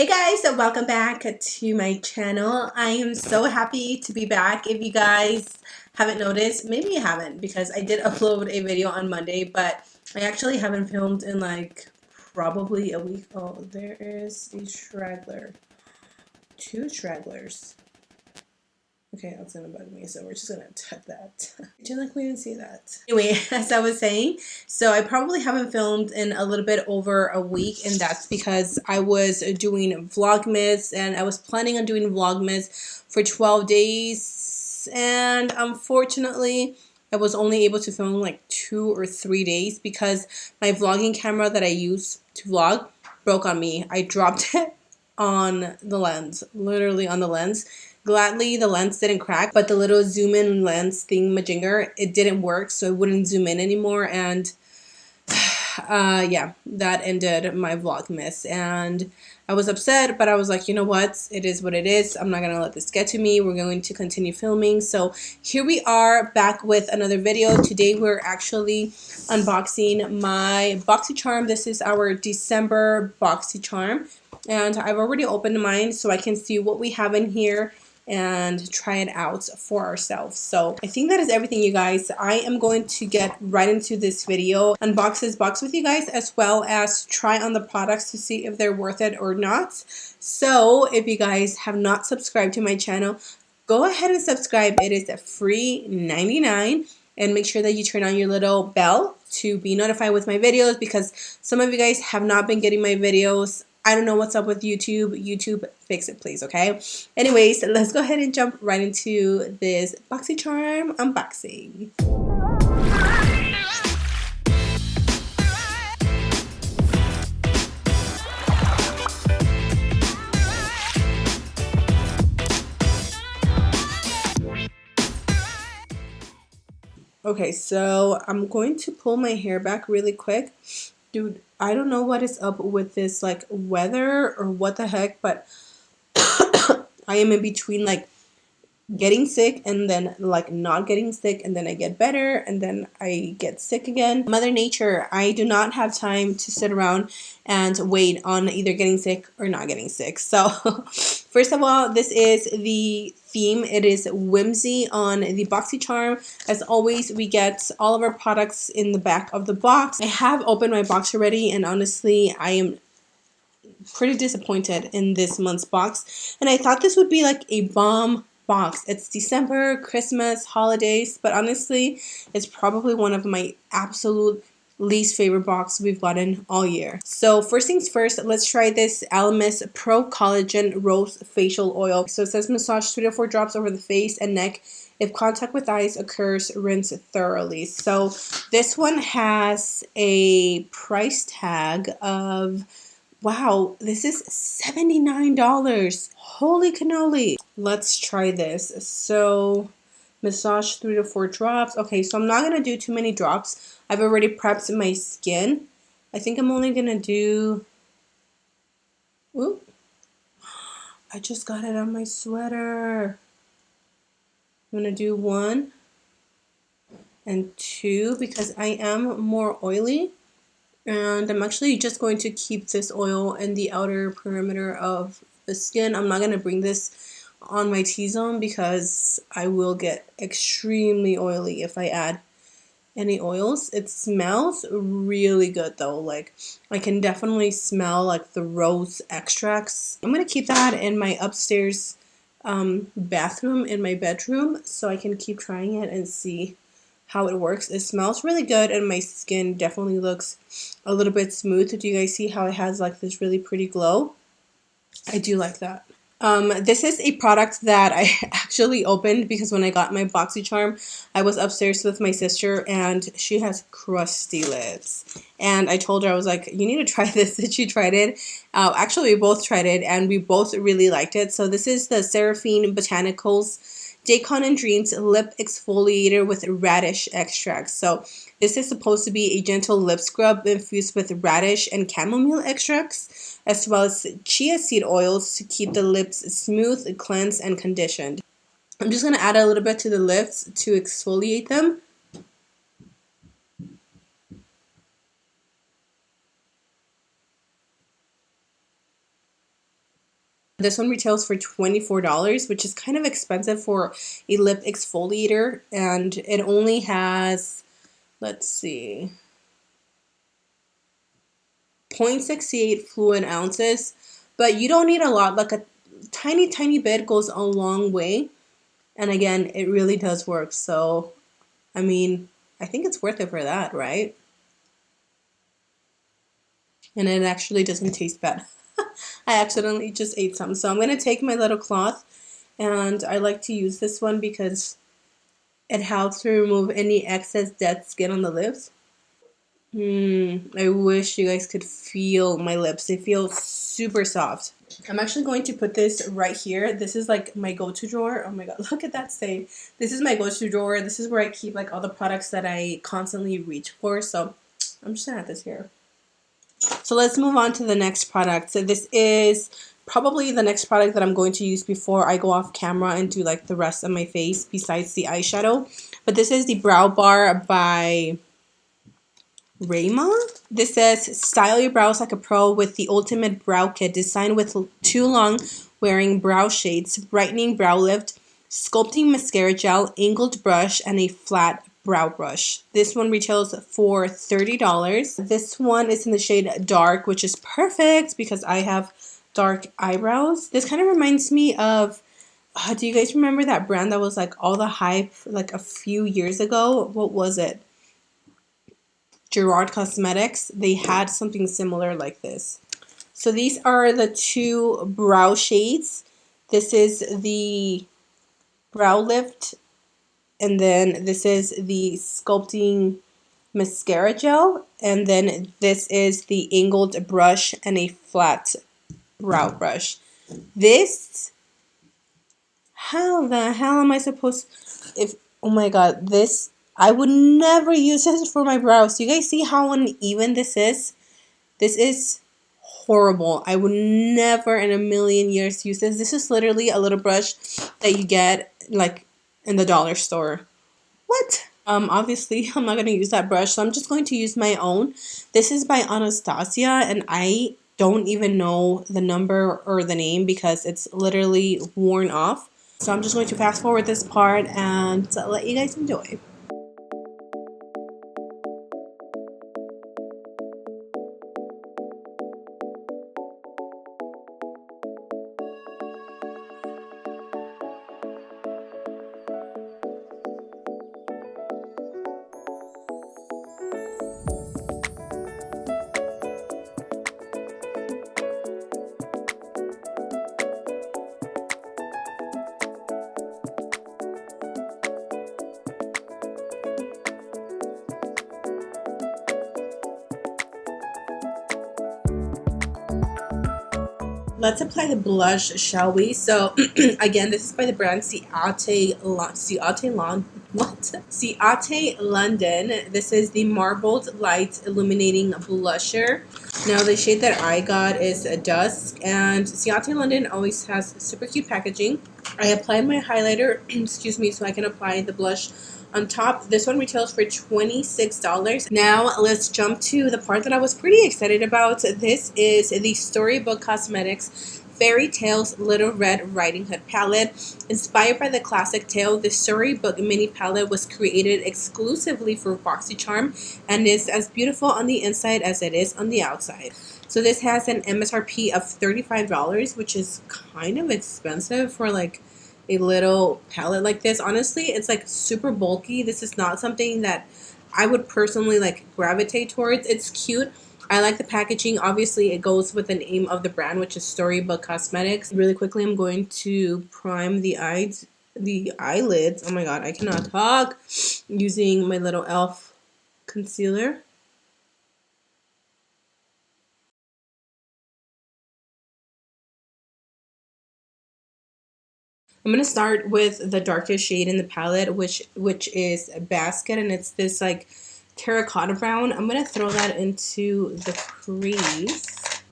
Hey guys, so welcome back to my channel. I am so happy to be back. If you guys haven't noticed, maybe you haven't because I did upload a video on Monday, but I actually haven't filmed in like probably a week. Oh, there is a straggler. Two stragglers. Okay, that's gonna bug me, so we're just gonna tap that. Do you like we didn't see that? Anyway, as I was saying, so I probably haven't filmed in a little bit over a week, and that's because I was doing Vlogmas, and I was planning on doing Vlogmas for 12 days, and unfortunately, I was only able to film like 2 or 3 days because my vlogging camera that I use to vlog broke on me. I dropped it on the lens, literally on the lens. Gladly, the lens didn't crack, but the little zoom in lens thingamajigger, it didn't work, so it wouldn't zoom in anymore, and yeah, that ended my Vlogmas, and I was upset, but I was like, you know what, it is what it is. I'm not gonna let this get to me. We're going to continue filming. So here we are back with another video. Today we're actually unboxing my Boxycharm. This is our December Boxycharm, and I've already opened mine so I can see what we have in here and try it out for ourselves. So I think that is everything, you guys. I am going to get right into this video, unbox this box with you guys, as well as try on the products to see if they're worth it or not. So if you guys have not subscribed to my channel, go ahead and subscribe. It is a free $99, and make sure that you turn on your little bell to be notified with my videos, because some of you guys have not been getting my videos. I don't know what's up with YouTube. YouTube, fix it, please, okay? Anyways, let's go ahead and jump right into this Boxycharm unboxing. Okay, so I'm going to pull my hair back really quick. Dude, I don't know what is up with this, like, weather or what the heck, but I am in between, like, getting sick and then like not getting sick, and then I get better and then I get sick again. Mother Nature, I do not have time to sit around and wait on either getting sick or not getting sick. So first of all, this is the theme. It is whimsy on the Boxycharm. As always, we get all of our products in the back of the box. I have opened my box already, and honestly, I am pretty disappointed in this month's box, and I thought this would be like a bomb box. It's December, Christmas, holidays, but honestly, it's probably one of my absolute least favorite box we've gotten all year. So first things first, let's try this Elemis Pro Collagen Rose Facial Oil. So it says massage 3 to 4 drops over the face and neck. If contact with eyes occurs, rinse thoroughly. So this one has a price tag of, wow, this is $79. Holy cannoli. Let's try this. So, massage 3 to 4 drops. Okay, so I'm not going to do too many drops. I've already prepped my skin. I think I'm only going to do... Ooh. I just got it on my sweater. I'm going to do 1 and 2 because I am more oily. And I'm actually just going to keep this oil in the outer perimeter of the skin. I'm not going to bring this on my T-zone because I will get extremely oily if I add any oils. It smells really good though. Like, I can definitely smell like the rose extracts. I'm going to keep that in my upstairs bathroom in my bedroom so I can keep trying it and see how it works. It smells really good, and my skin definitely looks a little bit smooth. Do you guys see how it has like this really pretty glow? I do like that. This is a product that I actually opened because when I got my Boxycharm, I was upstairs with my sister and she has crusty lips. And I told her, I was like, you need to try this. And she tried it. Actually, we both tried it and we both really liked it. So this is the Seraphine Botanicals Daikon and Dreams Lip Exfoliator with Radish Extract. So this is supposed to be a gentle lip scrub infused with radish and chamomile extracts, as well as chia seed oils to keep the lips smooth, cleansed, and conditioned. I'm just going to add a little bit to the lips to exfoliate them. This one retails for $24, which is kind of expensive for a lip exfoliator, and it only has, let's see, 0.68 fluid ounces, but you don't need a lot. Like a tiny bit goes a long way, and again, it really does work. So, I mean, I think it's worth it for that, right? And it actually doesn't taste bad. I accidentally just ate some. So I'm going to take my little cloth, and I like to use this one because it helps to remove any excess dead skin on the lips. I wish you guys could feel my lips. They feel super soft. I'm actually going to put this right here. This is like my go-to drawer. Oh my god, look at that stain. This is my go-to drawer. This is where I keep like all the products that I constantly reach for. So I'm just gonna have this here. So let's move on to the next product. So this is probably the next product that I'm going to use before I go off camera and do like the rest of my face besides the eyeshadow. But this is the Brow Bar by Rayma. This says, style your brows like a pro with the ultimate brow kit designed with 2 long wearing brow shades, brightening brow lift, sculpting mascara gel, angled brush, and a flat brow brush. This one retails for $30. This one is in the shade dark, which is perfect because I have dark eyebrows. This kind of reminds me of, do you guys remember that brand that was like all the hype like a few years ago? What was it? Gerard Cosmetics. They had something similar like this. So these are the 2 brow shades. This is the brow lift, and then this is the sculpting mascara gel, and then this is the angled brush and a flat brow brush. This, how the hell am I supposed, if, oh my god, this, I would never use this for my brows. Do you guys see how uneven this is? This is horrible. I would never in a million years use this. This is literally a little brush that you get like in the dollar store. What? Obviously I'm not going to use that brush, so I'm just going to use my own. This is by Anastasia, and I don't even know the number or the name because it's literally worn off. So I'm just going to fast forward this part and let you guys enjoy. Let's apply the blush, shall we? So again, this is by the brand Ciate London. This is the Marbled Light Illuminating Blusher. Now the shade that I got is Dusk, and Ciate London always has super cute packaging. I applied my highlighter, excuse me, so I can apply the blush on top. This one retails for $26. Now let's jump to the part that I was pretty excited about. This is the StoryBook Cosmetics Fairy Tales Little Red Riding Hood palette. Inspired by the classic tale, the StoryBook mini palette was created exclusively for Boxycharm and is as beautiful on the inside as it is on the outside. So this has an MSRP of $35, which is kind of expensive for like a little palette like this. Honestly, it's like super bulky. This is not something that I would personally like gravitate towards. It's cute. I like the packaging. Obviously, it goes with the name of the brand, which is StoryBook Cosmetics. Really quickly, I'm going to prime the eyelids. Oh my god, I cannot talk. Using my little e.l.f. concealer. I'm going to start with the darkest shade in the palette, which is Basket, and it's this like terracotta brown. I'm going to throw that into the crease.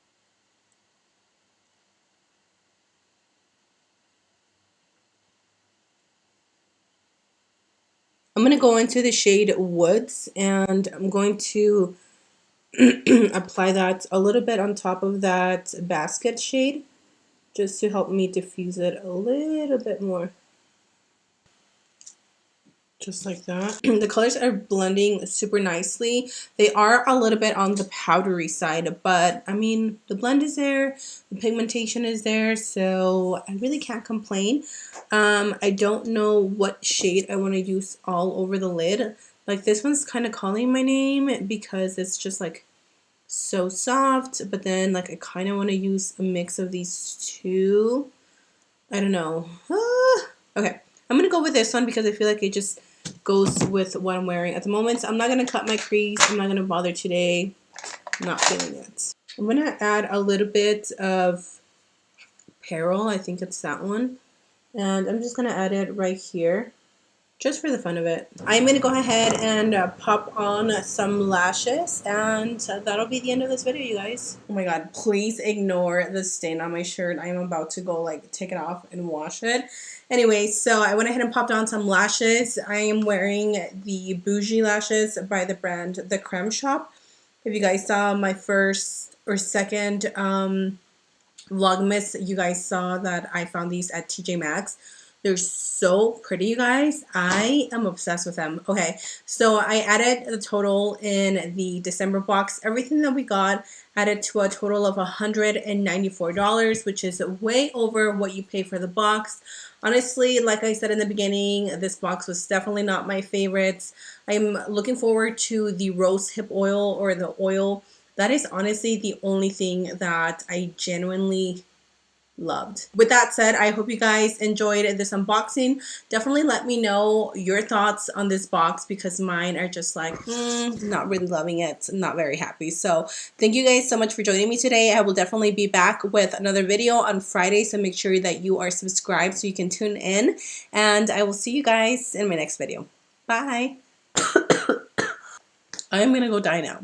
I'm going to go into the shade Woods, and I'm going to apply that a little bit on top of that Basket shade, just to help me diffuse it a little bit more. Just like that. The colors are blending super nicely. They are a little bit on the powdery side, but I mean, the blend is there, the pigmentation is there, so I really can't complain. I don't know what shade I want to use all over the lid. Like this one's kind of calling my name because it's just like so soft, but then like I kind of want to use a mix of these two. I don't know. Okay, I'm gonna go with this one because I feel like it just goes with what I'm wearing at the moment. So I'm not gonna cut my crease. I'm not gonna bother today. I'm not feeling it. I'm gonna add a little bit of Peril. I think it's that one, and I'm just gonna add it right here, just for the fun of it. I'm gonna go ahead and pop on some lashes, and that'll be the end of this video, you guys. Oh my god, please ignore the stain on my shirt. I am about to go like take it off and wash it. Anyway, so I went ahead and popped on some lashes. I am wearing the Bougie lashes by the brand The Creme Shop. If you guys saw my first or second Vlogmas, you guys saw that I found these at TJ Maxx. They're so pretty, you guys. I am obsessed with them. Okay, so I added the total in the December box. Everything that we got added to a total of $194, which is way over what you pay for the box. Honestly, like I said in the beginning, this box was definitely not my favorites. I'm looking forward to the rose hip oil or the oil. That is honestly the only thing that I genuinely loved. With that said, I hope you guys enjoyed this unboxing. Definitely let me know your thoughts on this box because mine are just like, not really loving it. Not very happy. So thank you guys so much for joining me today. I will definitely be back with another video on Friday. So make sure that you are subscribed so you can tune in. And I will see you guys in my next video. Bye. I'm gonna go die now.